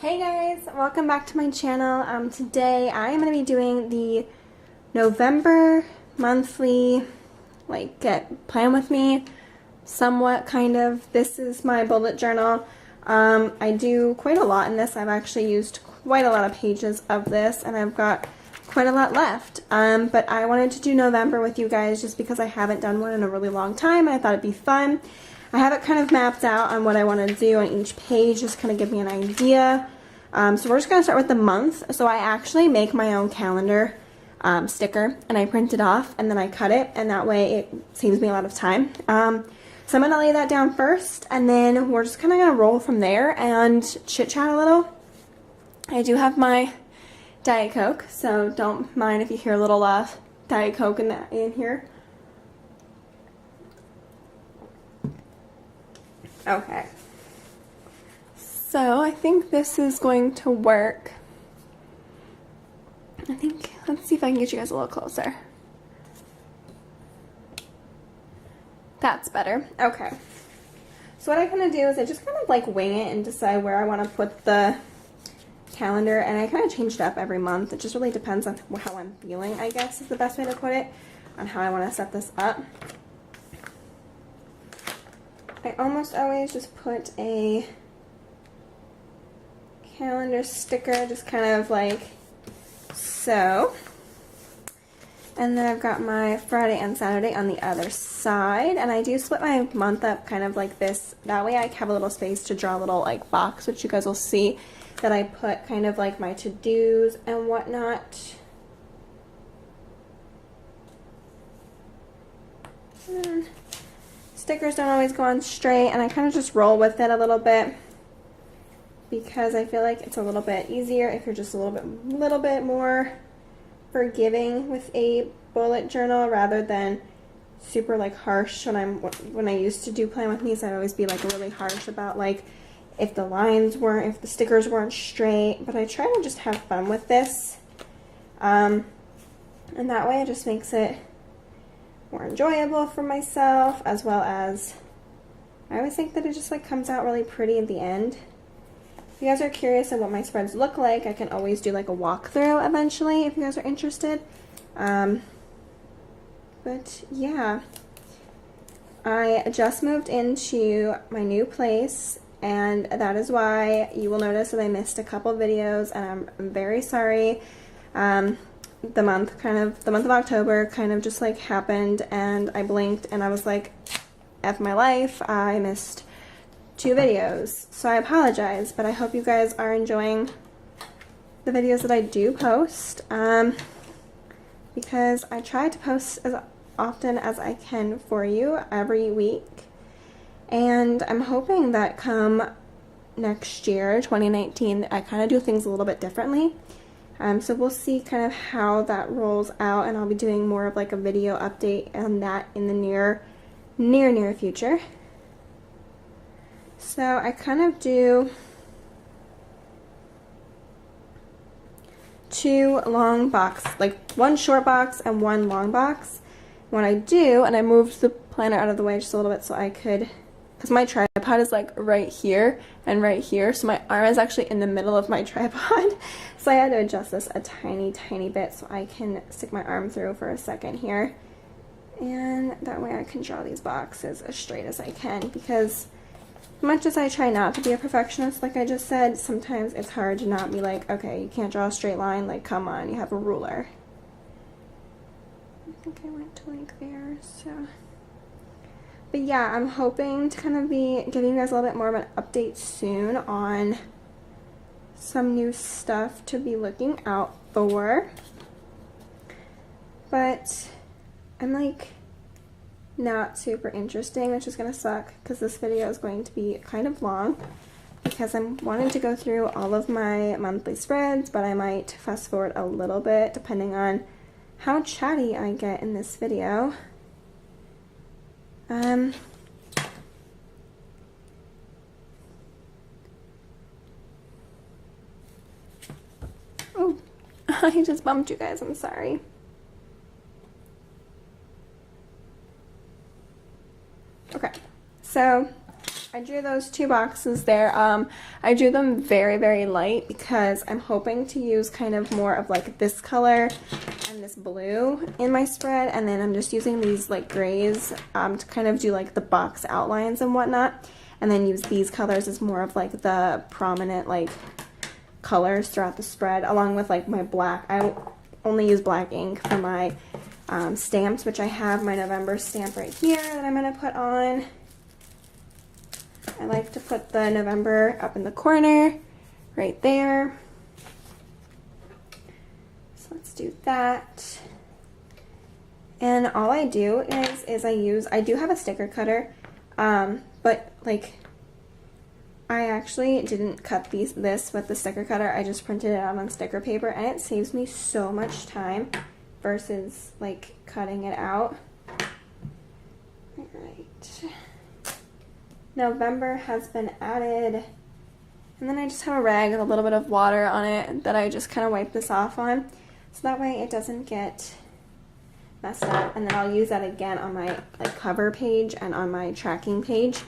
Hey guys, welcome back to my channel. Today I am going to be doing the November monthly, plan with me, somewhat kind of. This is my bullet journal. I do quite a lot in this. I've actually used quite a lot of pages of this and I've got quite a lot left. But I wanted to do November with you guys just because I haven't done one in a really long time and I thought it'd be fun. I have it kind of mapped out on what I want to do on each page, just kind of give me an idea. So we're just going to start with the month. So I actually make my own calendar sticker and I print it off and then I cut it, and that way it saves me a lot of time. So I'm going to lay that down first and then we're just kind of going to roll from there and chit chat a little. I do have my Diet Coke, so don't mind if you hear a little Diet Coke in here. Okay, so I think this is going to work. Let's see if I can get you guys a little closer. That's better. Okay, so what I kind of do is I just kind of wing it and decide where I want to put the calendar, and I kind of change it up every month. It just really depends on how I'm feeling, I guess is the best way to put it, on how I want to set this up. I almost always just put a calendar sticker just kind of like so. And then I've got my Friday and Saturday on the other side. And I do split my month up kind of like this. That way I have a little space to draw a little box, which you guys will see that I put kind of like my to-dos and whatnot. And stickers don't always go on straight, and I kind of just roll with it a little bit because I feel like it's a little bit easier if you're just a little bit more forgiving with a bullet journal rather than super harsh. When I used to do plan with me, so I'd always be really harsh about if the stickers weren't straight. But I try to just have fun with this, and that way it just makes it more enjoyable for myself, as well as I always think that it just comes out really pretty at the end. If you guys are curious on what my spreads look like, I can always do a walkthrough eventually if you guys are interested. But yeah, I just moved into my new place, and that is why you will notice that I missed a couple videos, and I'm very sorry. The month of October kind of just happened, and I blinked and I was like, F my life, I missed 2 videos. So I apologize, but I hope you guys are enjoying the videos that I do post, because I try to post as often as I can for you every week, and I'm hoping that come next year, 2019, I kind of do things a little bit differently. So we'll see kind of how that rolls out, and I'll be doing more of a video update on that in the near future. So I kind of do 2 long boxes, one short box and 1 long box. What I do, and I moved the planner out of the way just a little bit so I could, because my tripod is right here and right here, so my arm is actually in the middle of my tripod. So I had to adjust this a tiny bit so I can stick my arm through for a second here. And that way I can draw these boxes as straight as I can, because as much as I try not to be a perfectionist, like I just said, sometimes it's hard to not be okay, you can't draw a straight line, come on, you have a ruler. I think I went to there, so. But yeah, I'm hoping to kind of be giving you guys a little bit more of an update soon on some new stuff to be looking out for. But I'm not super interesting, which is going to suck because this video is going to be kind of long because I'm wanting to go through all of my monthly spreads, but I might fast forward a little bit depending on how chatty I get in this video. Oh, I just bumped you guys, I'm sorry. Okay, so I drew those 2 boxes there. I drew them very, very light because I'm hoping to use kind of more of like this color and this blue in my spread, and then I'm just using these like grays to kind of do like the box outlines and whatnot, and then use these colors as more of like the prominent like colors throughout the spread, along with like my black. I only use black ink for my stamps, which I have my November stamp right here that I'm going to put on. I like to put the November up in the corner right there. So let's do that. And all I do is I do have a sticker cutter, but like I actually didn't cut this with the sticker cutter. I just printed it out on sticker paper, and it saves me so much time versus like cutting it out. All right. November has been added, and then I just have a rag with a little bit of water on it that I just kind of wipe this off on, so that way it doesn't get messed up, and then I'll use that again on my like cover page and on my tracking page.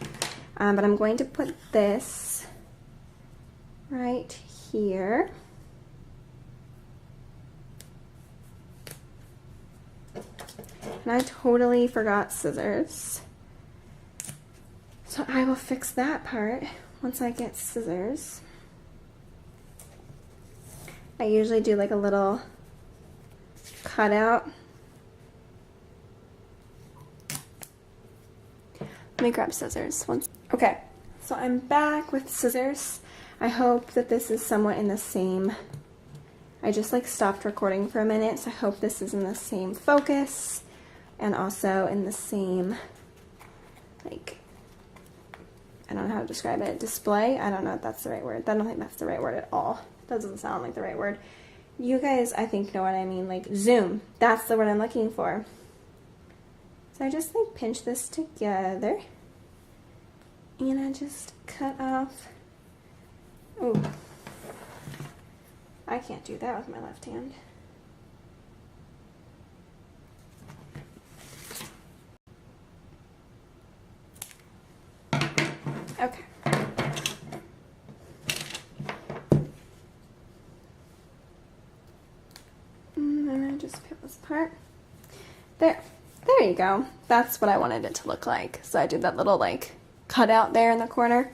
But I'm going to put this right here. And I totally forgot scissors. So I will fix that part once I get scissors. I usually do like a little cutout. Let me grab scissors once. Okay, so I'm back with scissors. I hope that this is somewhat in the same. I just like stopped recording for a minute, so I hope this is in the same focus and also in the same, like, I don't know how to describe it, display? I don't know if that's the right word. I don't think that's the right word at all. That doesn't sound like the right word. You guys, I think, know what I mean, like zoom. That's the word I'm looking for. So I just like pinch this together, and I just cut off. Oh, I can't do that with my left hand. Okay. And then I just peel this apart. There you go. That's what I wanted it to look like. So I did that little like cutout there in the corner.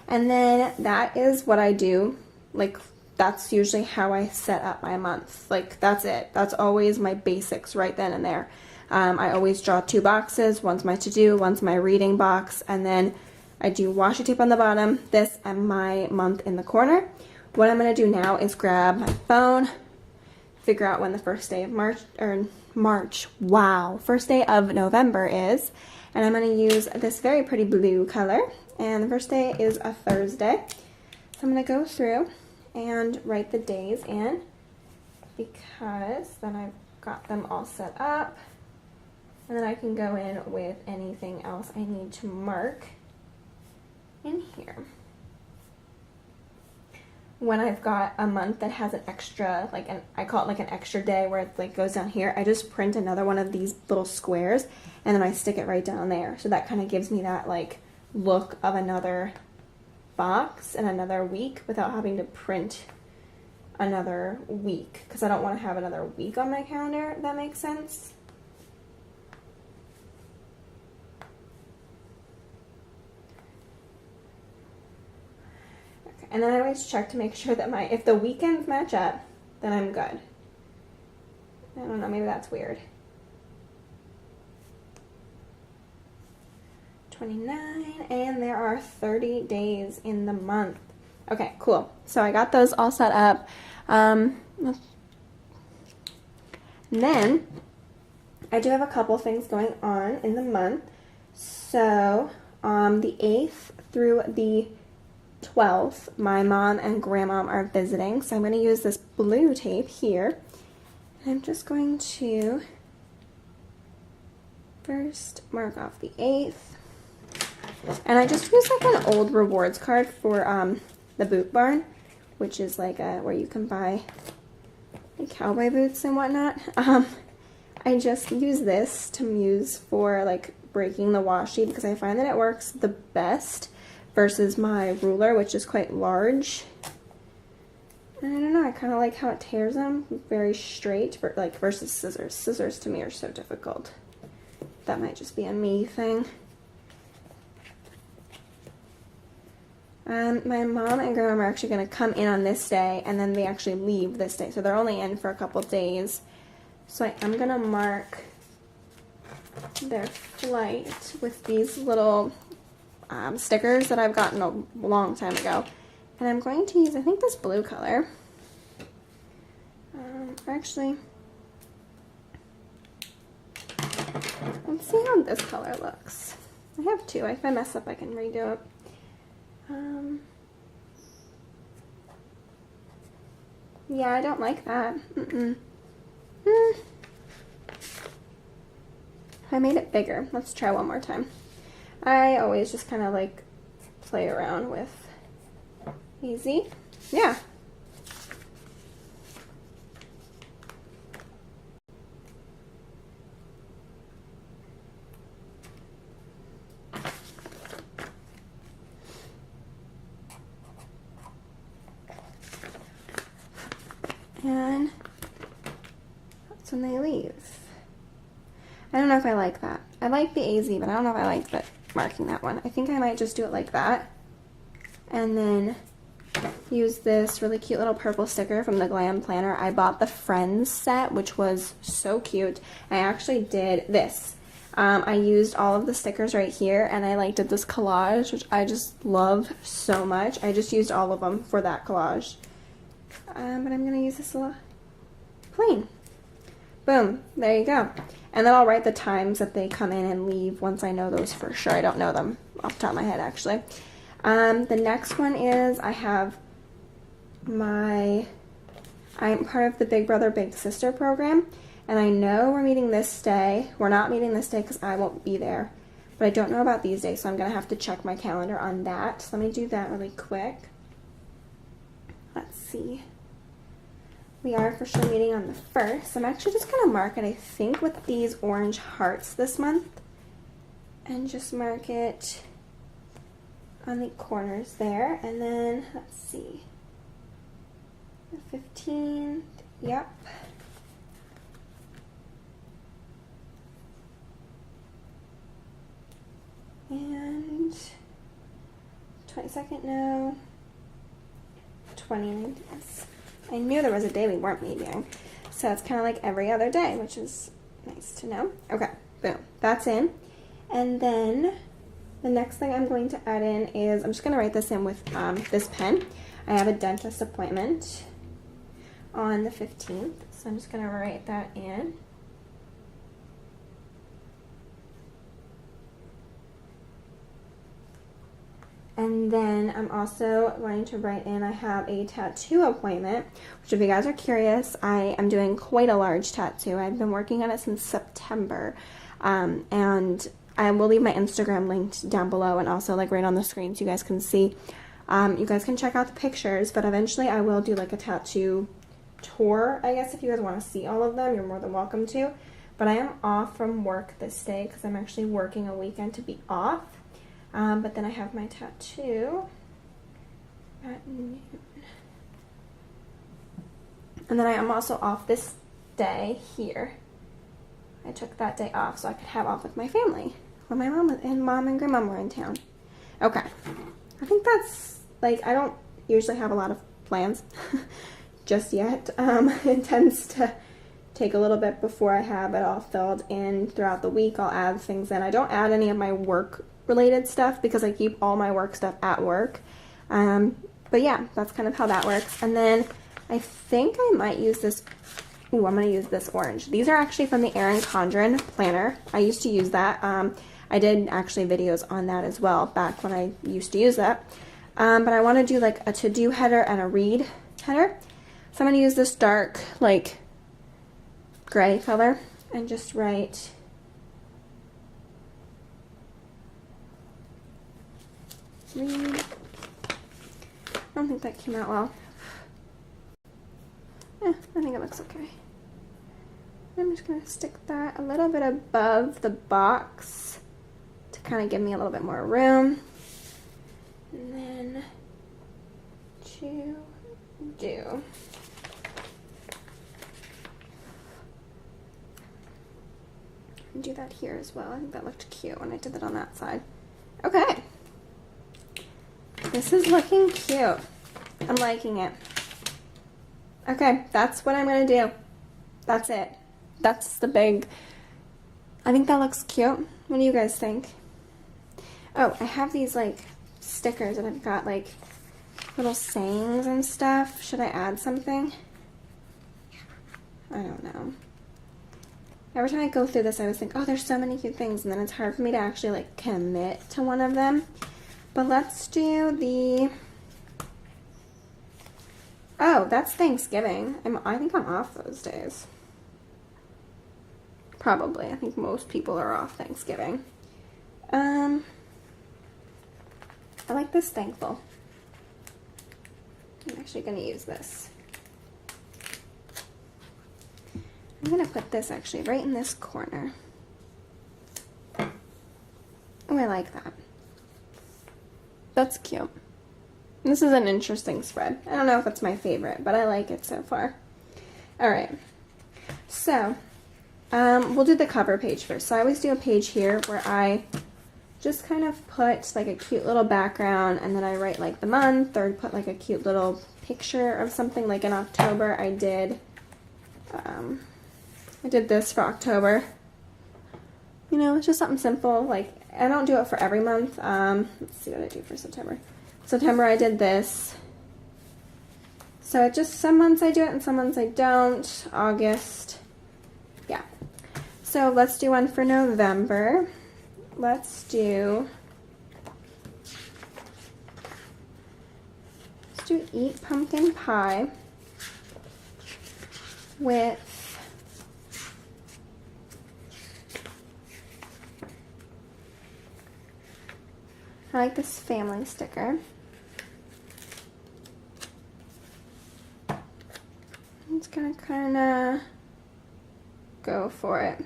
And then that is what I do. Like that's usually how I set up my month. Like that's it. That's always my basics right then and there. I always draw 2 boxes. One's my to-do, one's my reading box, and then I do washi tape on the bottom, this and my month in the corner. What I'm going to do now is grab my phone, figure out when the first day of first day of November is, and I'm going to use this very pretty blue color, and the first day is a Thursday. So I'm going to go through and write the days in, because then I've got them all set up, and then I can go in with anything else I need to mark in here. When I've got a month that has an extra, like I call it like an extra day where it like goes down here, I just print another one of these little squares and then I stick it right down there. So that kind of gives me that like look of another box and another week without having to print another week, because I don't want to have another week on my calendar, if that makes sense. And then I always check to make sure that if the weekends match up, then I'm good. I don't know, maybe that's weird. 29, and there are 30 days in the month. Okay, cool. So I got those all set up. And then I do have a couple things going on in the month. So the 8th through the 12th, my mom and grandma are visiting, so I'm going to use this blue tape here. And I'm just going to first mark off the 8th. And I just use like an old rewards card for the Boot Barn, which is like where you can buy like cowboy boots and whatnot. I just use this to use for like breaking the washi, because I find that it works the best versus my ruler, which is quite large. And I don't know, I kind of like how it tears them very straight, but like versus scissors. Scissors to me are so difficult. That might just be a me thing. My mom and grandma are actually going to come in on this day, and then they actually leave this day. So they're only in for a couple days. So I'm going to mark their flight with these little stickers that I've gotten a long time ago. And I'm going to use, I think, this blue color. Actually, let's see how this color looks. I have two. If I mess up, I can redo it. Yeah, I don't like that. I made it bigger. Let's try one more time. I always just kind of like play around with easy. Yeah. And that's when they leave. I don't know if I like that. I like the AZ, but I don't know if I like the marking that one. I think I might just do it like that. And then use this really cute little purple sticker from the Glam Planner. I bought the Friends set, which was so cute. I actually did this. I used all of the stickers right here, and I like did this collage, which I just love so much. I just used all of them for that collage. But I'm going to use this little plain. Boom, there you go. And then I'll write the times that they come in and leave once I know those for sure. I don't know them off the top of my head, actually. The next one is I'm part of the Big Brother Big Sister program, and I know we're meeting this day. We're not meeting this day because I won't be there, but I don't know about these days, so I'm going to have to check my calendar on that. So let me do that really quick. Let's see. We are for sure meeting on the 1st. I'm actually just going to mark it, I think, with these orange hearts this month, and just mark it on the corners there. And then, let's see, the 15th, yep. And 22nd, no. 29th, yes. I knew there was a day we weren't meeting. So it's kind of like every other day, which is nice to know. Okay, boom, that's in. And then the next thing I'm going to add in is, I'm just going to write this in with this pen. I have a dentist appointment on the 15th, so I'm just going to write that in. And then I'm also going to write in, I have a tattoo appointment, which if you guys are curious, I am doing quite a large tattoo. I've been working on it since September, and I will leave my Instagram linked down below and also like right on the screen so you guys can see. You guys can check out the pictures, but eventually I will do like a tattoo tour, I guess. If you guys want to see all of them, you're more than welcome to. But I am off from work this day because I'm actually working a weekend to be off. But then I have my tattoo at noon. And then I am also off this day here. I took that day off so I could have off with my family when my mom and grandma were in town. Okay. I think that's, like, I don't usually have a lot of plans just yet. It tends to take a little bit before I have it all filled in throughout the week. I'll add things in. I don't add any of my work related stuff because I keep all my work stuff at work. But yeah, that's kind of how that works. And then I think I might use this. Ooh, I'm going to use this orange. These are actually from the Erin Condren planner. I used to use that. I did actually videos on that as well back when I used to use that. But I want to do like a to-do header and a read header. So I'm going to use this dark, like, gray color and just write read. I don't think that came out well. I think it looks okay. I'm just going to stick that a little bit above the box to kind of give me a little bit more room. And then to do. And do that here as well. I think that looked cute when I did that on that side. Okay. This is looking cute. I'm liking it. Okay, that's what I'm gonna do. That's it. That's the big... I think that looks cute. What do you guys think? Oh, I have these like stickers and I've got like little sayings and stuff. Should I add something? I don't know. Every time I go through this, I always think, oh, there's so many cute things, and then it's hard for me to actually like commit to one of them. But let's do the... Oh, that's Thanksgiving. I think I'm off those days. Probably. I think most people are off Thanksgiving. I like this thankful. I'm actually going to use this. I'm going to put this actually right in this corner. Oh, I like that. That's cute. This is an interesting spread. I don't know if it's my favorite, but I like it so far. Alright. So, we'll do the cover page first. So I always do a page here where I just kind of put like a cute little background, and then I write like the month, or put like a cute little picture of something. Like in October I did this for October. You know, it's just something simple. Like, I don't do it for every month. Let's see what I do for September. September I did this. So it just, some months I do it and some months I don't. August, yeah. So let's do one for November. Let's do eat pumpkin pie with I like this family sticker. I'm just gonna kind of go for it.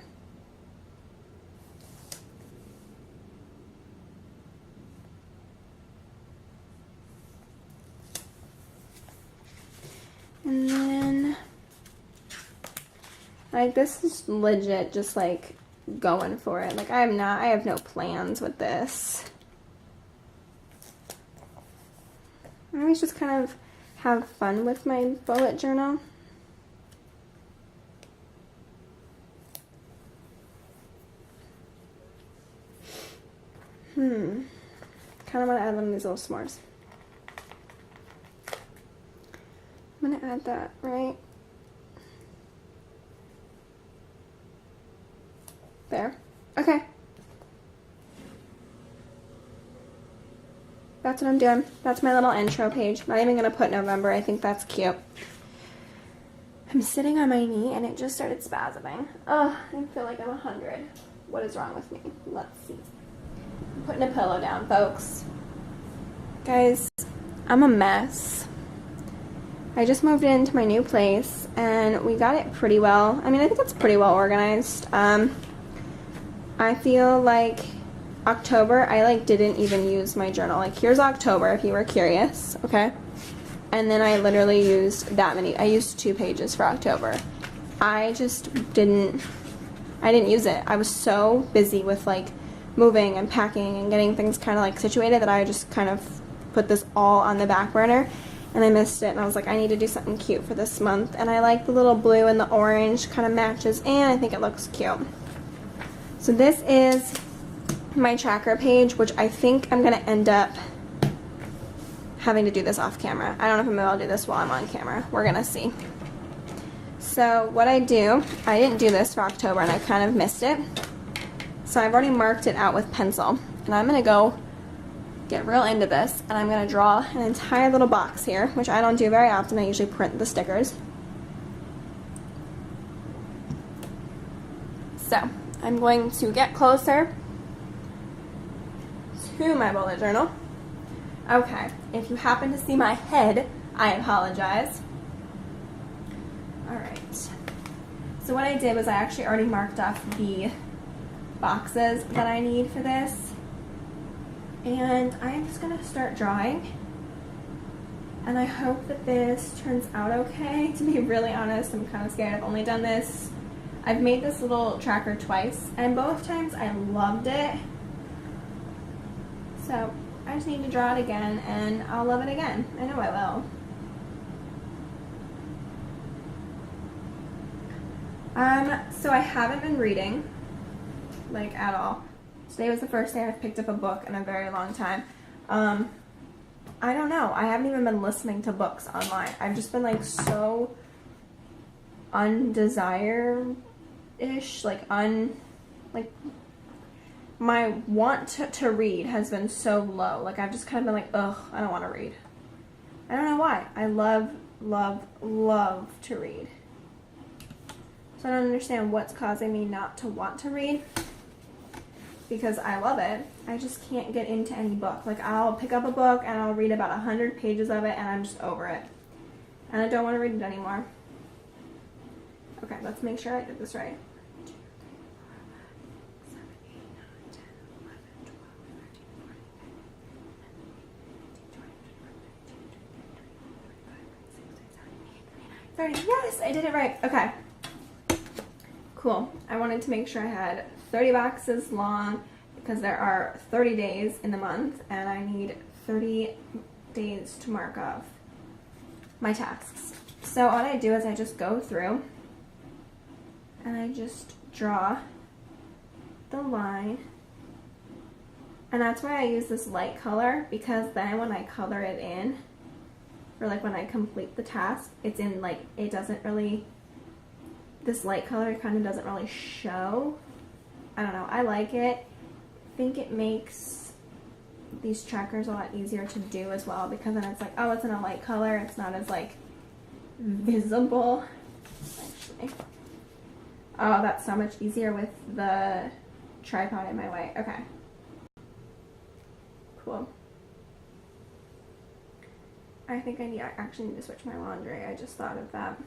And then, like, this is legit just like going for it. Like, I have no plans with this. I always just kind of have fun with my bullet journal. Kind of want to add one of these little s'mores. I'm going to add that right there. Okay. That's what I'm doing. That's my little intro page. Not even going to put November. I think that's cute. I'm sitting on my knee and it just started spasming. Oh, I feel like I'm 100. What is wrong with me? Let's see. I'm putting a pillow down, folks. Guys, I'm a mess. I just moved into my new place and we got it pretty well. I mean, I think it's pretty well organized. I feel like October, I like didn't even use my journal. Like, here's October if you were curious, okay? And then I literally used that many. I used 2 pages for October. I just didn't use it. I was so busy with like moving and packing and getting things kind of like situated that I just kind of put this all on the back burner and I missed it, and I was like, I need to do something cute for this month. And I like the little blue and the orange kind of matches, and I think it looks cute. So this is my tracker page, which I think I'm gonna end up having to do this off camera. I don't know if I'm able to do this while I'm on camera. We're gonna see. So what I do, I didn't do this for October and I kind of missed it. So I've already marked it out with pencil, and I'm gonna go get real into this, and I'm gonna draw an entire little box here, which I don't do very often. I usually print the stickers. So I'm going to get closer to my bullet journal. Okay, if you happen to see my head, I apologize. Alright, so what I did was I actually already marked off the boxes that I need for this. And I'm just gonna start drawing. And I hope that this turns out okay. To be really honest, I'm kind of scared. I've only done this, I've made this little tracker twice, and both times I loved it. So I just need to draw it again, and I'll love it again. I know I will. So I haven't been reading, like, at all. Today was the first day I've picked up a book in a very long time. I don't know. I haven't even been listening to books online. I've just been, like, so undesire-ish, like, my want to read has been so low. Like, I've just kind of been like, ugh, I don't want to read. I don't know why. I love, love, love to read. So I don't understand what's causing me not to want to read, because I love it. I just can't get into any book. Like, I'll pick up a book and I'll read about 100 pages of it and I'm just over it. And I don't want to read it anymore. Okay, let's make sure I did this right. 30. Yes, I did it right. Okay. Cool. I wanted to make sure I had 30 boxes long because there are 30 days in the month and I need 30 days to mark off my tasks. So all I do is I just go through and I just draw the line, and that's why I use this light color, because then when I color it in, or like when I complete the task, it's in, like, it doesn't really, this light color kind of doesn't really show. I don't know, I like it. I think it makes these trackers a lot easier to do as well, because then it's like, oh, it's in a light color, it's not as, like, visible. Actually, oh, that's so much easier with the tripod in my way. Okay, cool. I think I actually need to switch my laundry. I just thought of that.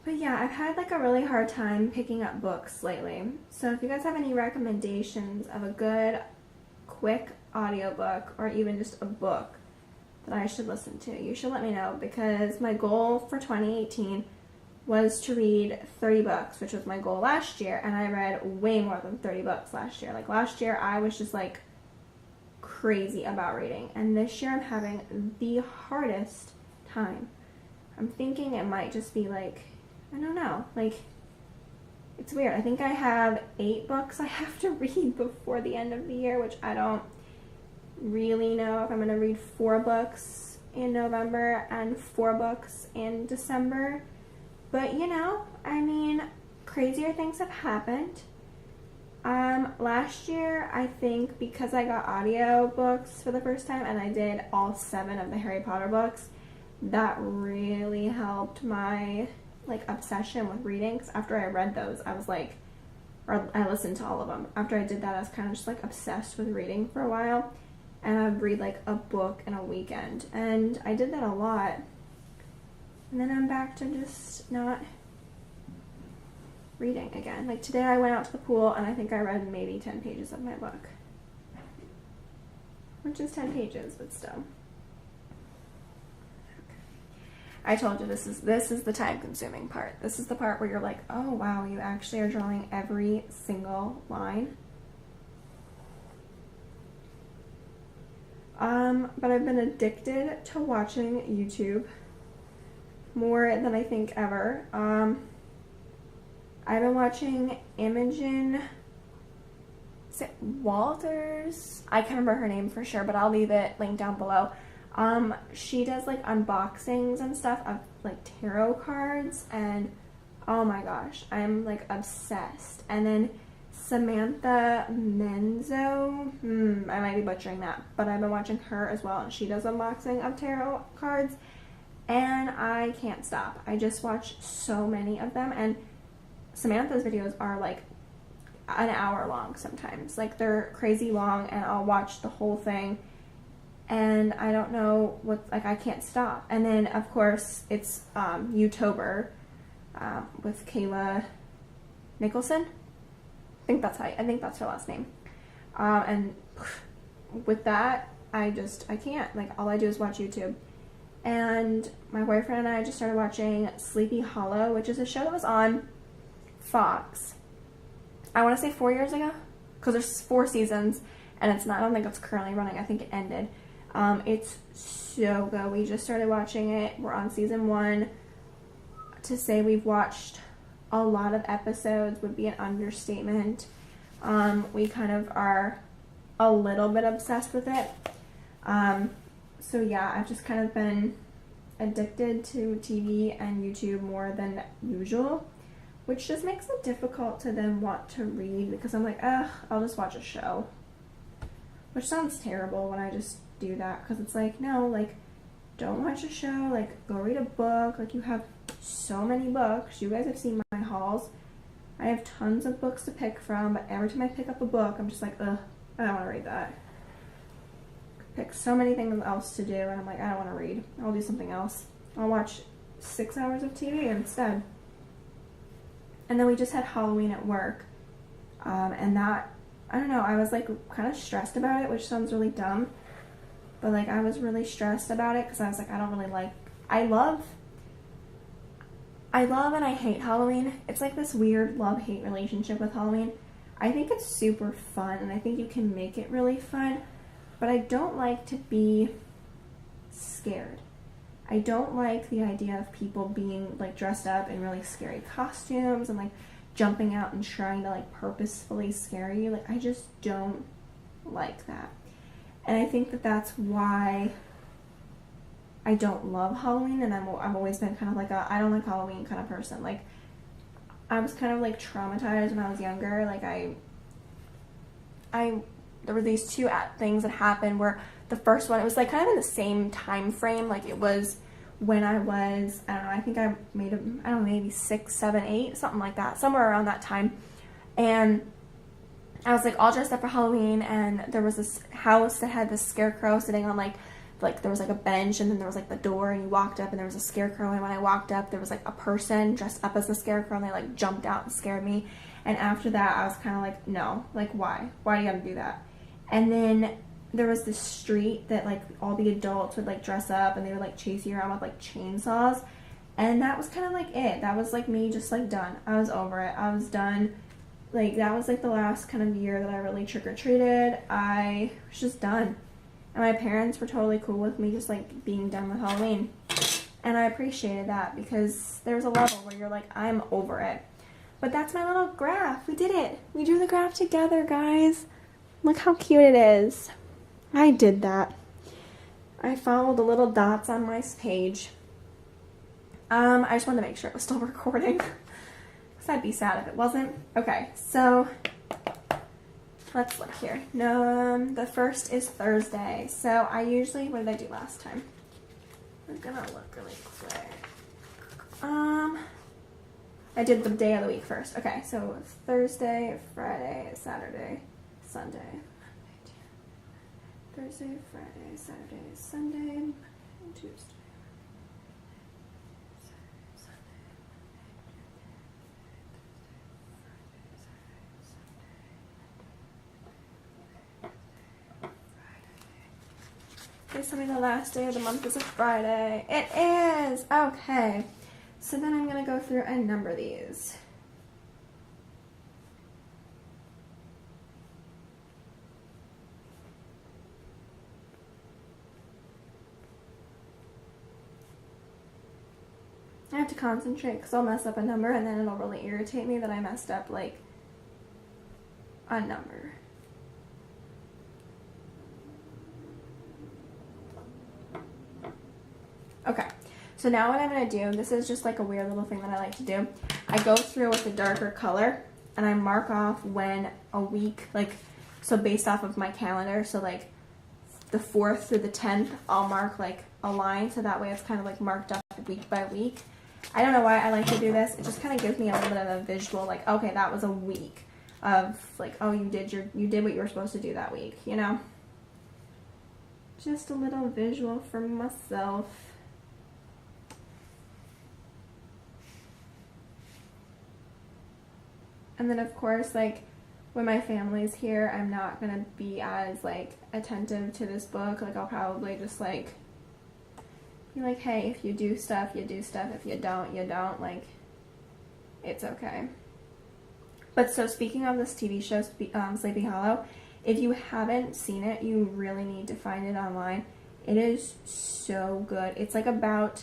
But yeah, I've had like a really hard time picking up books lately. So if you guys have any recommendations of a good, quick audiobook, or even just a book that I should listen to, you should let me know, because my goal for 2018 was to read 30 books, which was my goal last year, and I read way more than 30 books last year. Like, last year I was just like crazy about reading, and this year I'm having the hardest time. I'm thinking it might just be like, I don't know, like, it's weird. I think I have 8 books I have to read before the end of the year, which I don't really know if I'm going to read 4 books in November and 4 books in December. But, you know, I mean, crazier things have happened. Last year, I think because I got audiobooks for the first time and I did all 7 of the Harry Potter books, that really helped my, like, obsession with reading. Because after I read those, I was like, or I listened to all of them. After I did that, I was kind of just, like, obsessed with reading for a while. And I would read, like, a book in a weekend. And I did that a lot. And then I'm back to just not reading again. Like, today I went out to the pool and I think I read maybe 10 pages of my book. Which is 10 pages, but still. Okay. I told you this is the time consuming part. This is the part where you're like, oh wow, you actually are drawing every single line. But I've been addicted to watching YouTube more than I think ever. I've been watching Imogen, is it Walters? I can't remember her name for sure, but I'll leave it linked down below. She does like unboxings and stuff of like tarot cards, and oh my gosh, I'm like obsessed. And then Samantha Menzo, I might be butchering that, but I've been watching her as well, and she does unboxing of tarot cards, and I can't stop. I just watch so many of them, and Samantha's videos are like an hour long sometimes. Like, they're crazy long, and I'll watch the whole thing, and I don't know what, like, I can't stop. And then of course it's YouTuber with Kayla Nicholson. I think that's her last name. And with that, I can't. Like, all I do is watch YouTube. And my boyfriend and I just started watching Sleepy Hollow, which is a show that was on Fox. I want to say 4 years ago, because there's 4 seasons, and it's not, I don't think it's currently running. I think it ended. It's so good. We just started watching it. We're on season 1. To say we've watched a lot of episodes would be an understatement. We kind of are a little bit obsessed with it. So yeah, I've just kind of been addicted to TV and YouTube more than usual, which just makes it difficult to then want to read, because I'm like, ugh, I'll just watch a show. Which sounds terrible when I just do that, because it's like, no, like, don't watch a show, like, go read a book. Like, you have so many books. You guys have seen my hauls. I have tons of books to pick from, but every time I pick up a book, I'm just like, ugh, I don't want to read that. Pick so many things else to do, and I'm like, I don't want to read. I'll do something else. I'll watch 6 hours of TV instead. And then we just had Halloween at work, and that, I don't know, I was like kind of stressed about it, which sounds really dumb, but like I was really stressed about it because I was like, I don't really like, I love and I hate Halloween. It's like this weird love-hate relationship with Halloween. I think it's super fun, and I think you can make it really fun, but I don't like to be scared. I don't like the idea of people being like dressed up in really scary costumes and like jumping out and trying to like purposefully scare you. Like, I just don't like that. And I think that that's why I don't love Halloween, and I've always been kind of like a I don't like Halloween kind of person. Like, I was kind of like traumatized when I was younger. Like, there were these 2 things that happened where the first one, it was like kind of in the same time frame. Like, it was when I was, I don't know, I think I made I don't know, maybe 6, 7, 8, something like that, somewhere around that time. And I was like all dressed up for Halloween, and there was this house that had this scarecrow sitting on like there was like a bench, and then there was like the door, and you walked up and there was a scarecrow, and when I walked up there was like a person dressed up as the scarecrow, and they like jumped out and scared me. And after that I was kind of like, no, like, why do you gotta do that? And then there was this street that like all the adults would like dress up, and they would like chase you around with like chainsaws, and that was kind of like it. That was like me just like done. I was over it. I was done. Like, that was like the last kind of year that I really trick-or-treated. I was just done. And my parents were totally cool with me just like being done with Halloween. And I appreciated that, because there's a level where you're like, I'm over it. But that's my little graph. We did it. We drew the graph together, guys. Look how cute it is. I did that. I followed the little dots on my page. I just wanted to make sure it was still recording. Because I'd be sad if it wasn't. Okay, so let's look here. No, the first is Thursday. So I usually, what did I do last time? I'm gonna look really quick. I did the day of the week first. Okay, so Thursday, Friday, Saturday, Sunday. Thursday, Friday, Saturday, Sunday, and Tuesday. Please tell me the last day of the month is a Friday. It is! Okay. So then I'm going to go through and number these. I have to concentrate because I'll mess up a number, and then it'll really irritate me that I messed up like a number. Okay, so now what I'm going to do, this is just like a weird little thing that I like to do. I go through with a darker color, and I mark off when a week, like, so based off of my calendar, so like the 4th through the 10th, I'll mark like a line, so that way it's kind of like marked up week by week. I don't know why I like to do this. It just kind of gives me a little bit of a visual, like, okay, that was a week of like, oh, you did what you were supposed to do that week, you know? Just a little visual for myself. And then, of course, like, when my family's here, I'm not gonna be as like attentive to this book. Like I'll probably just like be like, hey, if you do stuff, you do stuff. If you don't, you don't. Like, it's okay. But so speaking of this TV show, Sleepy Hollow, if you haven't seen it, you really need to find it online. It is so good. It's like about,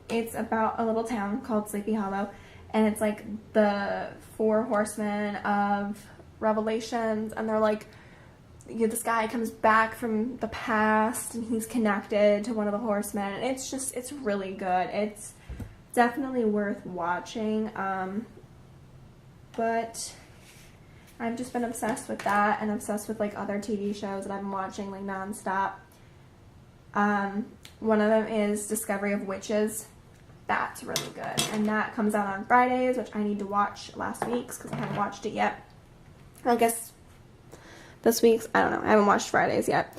it's about a little town called Sleepy Hollow, and it's like the 4 horsemen of Revelations, and they're like, this guy comes back from the past, and he's connected to one of the horsemen, and it's really good. It's definitely worth watching, but I've just been obsessed with that, and obsessed with like other TV shows that I've been watching like nonstop. One of them is Discovery of Witches. That's really good, and that comes out on Fridays, which I need to watch last week's because I haven't watched it yet. I guess this week's, I don't know, I haven't watched Fridays yet.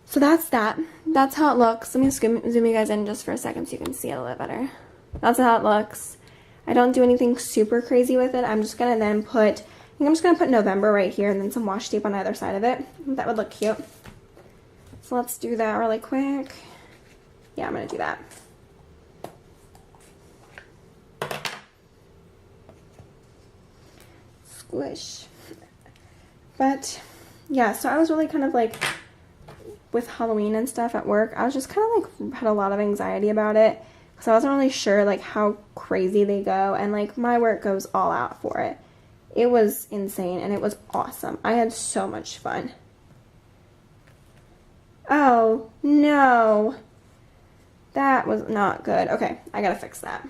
So that's that. That's how it looks. Let me zoom you guys in just for a second so you can see it a little bit better. That's how it looks. I don't do anything super crazy with it. I'm just going to then put, I think I'm just going to put November right here and then some washi tape on either side of it. That would look cute. So let's do that really quick. Yeah, I'm going to do that. Squish. But yeah, so I was really kind of like, with Halloween and stuff at work, I was just kind of like had a lot of anxiety about it because I wasn't really sure like how crazy they go, and like my work goes all out for it. It was insane and it was awesome. I had so much fun. Oh no, that was not good. Okay, I gotta fix that.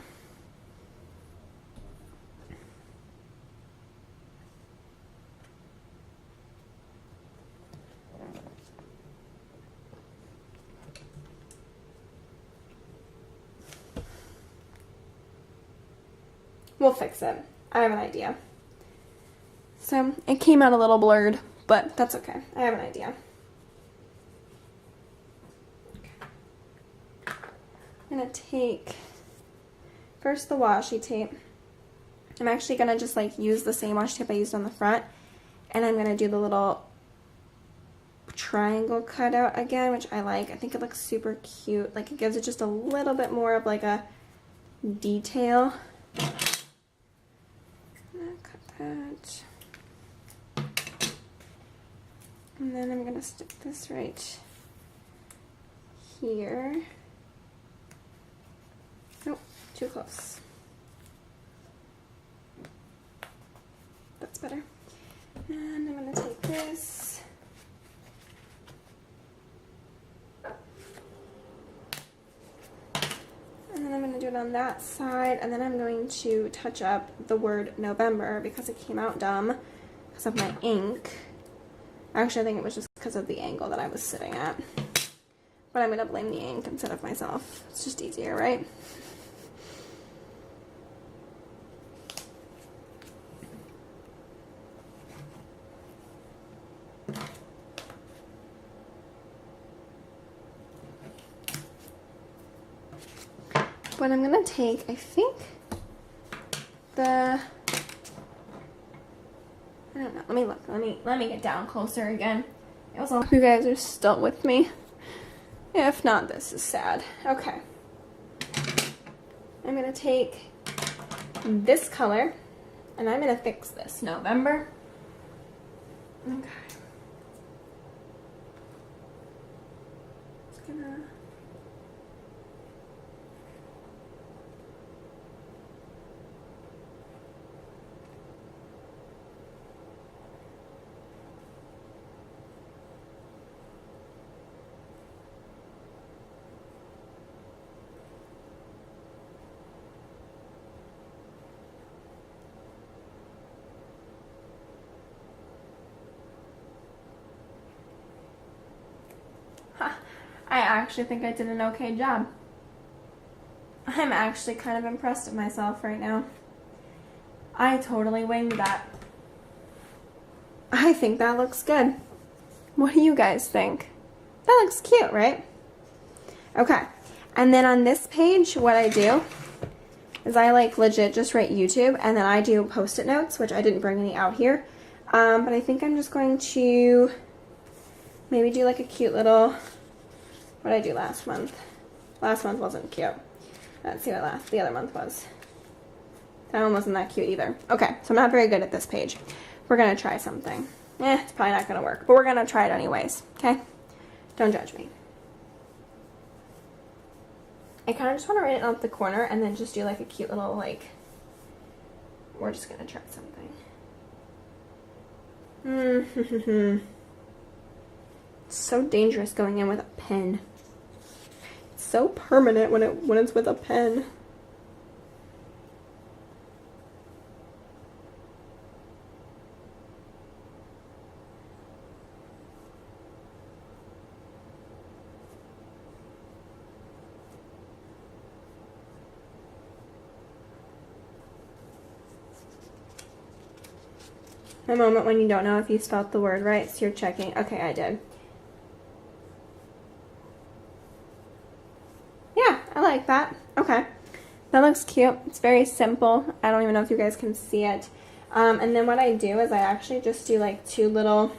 We'll fix it. I have an idea. So, it came out a little blurred, but that's okay. I have an idea. Okay. I'm going to take first the washi tape. I'm actually going to just like use the same washi tape I used on the front, and I'm going to do the little triangle cutout again, which I like. I think it looks super cute. Like it gives it just a little bit more of like a detail. That. And then I'm going to stick this right here. Nope, too close. That's better. And I'm going to take this. And then I'm going to do it on that side, and then I'm going to touch up the word November because it came out dumb because of my ink. Actually, I think it was just because of the angle that I was sitting at. But I'm going to blame the ink instead of myself. It's just easier, right? But I'm going to take, I think, I don't know, let me look, let me get down closer again. It was all, you guys are still with me. If not, this is sad. Okay. I'm going to take this color, and I'm going to fix this. November. Okay. Just gonna... I actually think I did an okay job. I'm actually kind of impressed with myself right now. I totally winged that. I think that looks good. What do you guys think? That looks cute, right? Okay. And then on this page, what I do is I like legit just write YouTube, and then I do post-it notes, which I didn't bring any out here. But I think I'm just going to maybe do like a cute little, what did I do last month? Last month wasn't cute. Let's see what the other month was. That one wasn't that cute either. Okay, so I'm not very good at this page. We're going to try something. It's probably not going to work, but we're going to try it anyways, okay? Don't judge me. I kind of just want to write it up the corner and then just do like a cute little, like, we're just going to try something. It's so dangerous going in with a pen. It's so permanent when it's with a pen. A moment when you don't know if you spelled the word right, so you're checking. Okay, I did. Yeah, I like that. Okay. That looks cute. It's very simple. I don't even know if you guys can see it. And then what I do is I actually just do like two little,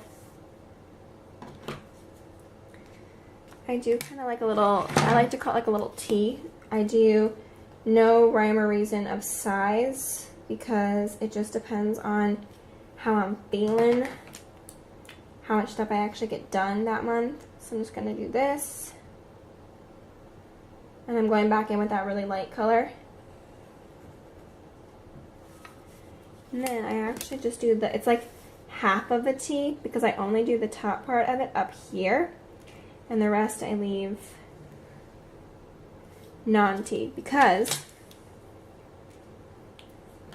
I do kind of like a little, I like to call it like a little T. I do no rhyme or reason of size because it just depends on how I'm feeling, how much stuff I actually get done that month. So I'm just going to do this. And I'm going back in with that really light color. And then I actually just do it's like half of a T because I only do the top part of it up here. And the rest I leave non-T because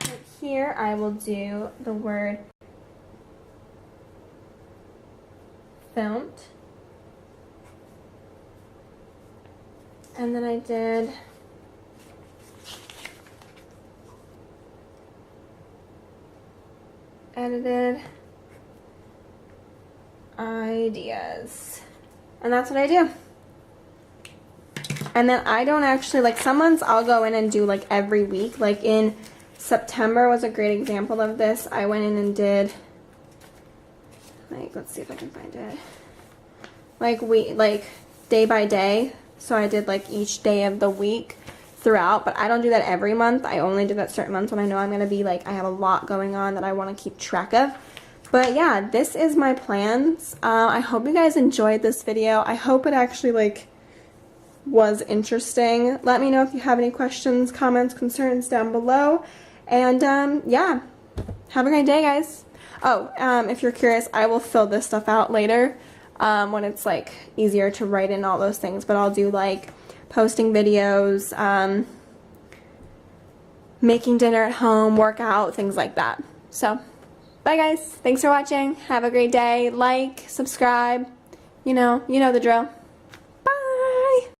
right here I will do the word filmed, and then I did edited ideas, and that's what I do. And then I don't actually, like, some months I'll go in and do like every week. Like in September was a great example of this. I went in and did, like, let's see if I can find it. Like day by day. So I did like each day of the week throughout, but I don't do that every month. I only do that certain months when I know I'm going to be like, I have a lot going on that I want to keep track of. But yeah, this is my plans. I hope you guys enjoyed this video. I hope it actually like was interesting. Let me know if you have any questions, comments, concerns down below. And yeah, have a great day, guys. Oh, if you're curious, I will fill this stuff out later when it's like easier to write in all those things. But I'll do like posting videos, making dinner at home, workout, things like that. So, bye guys. Thanks for watching. Have a great day. Like, subscribe. You know the drill.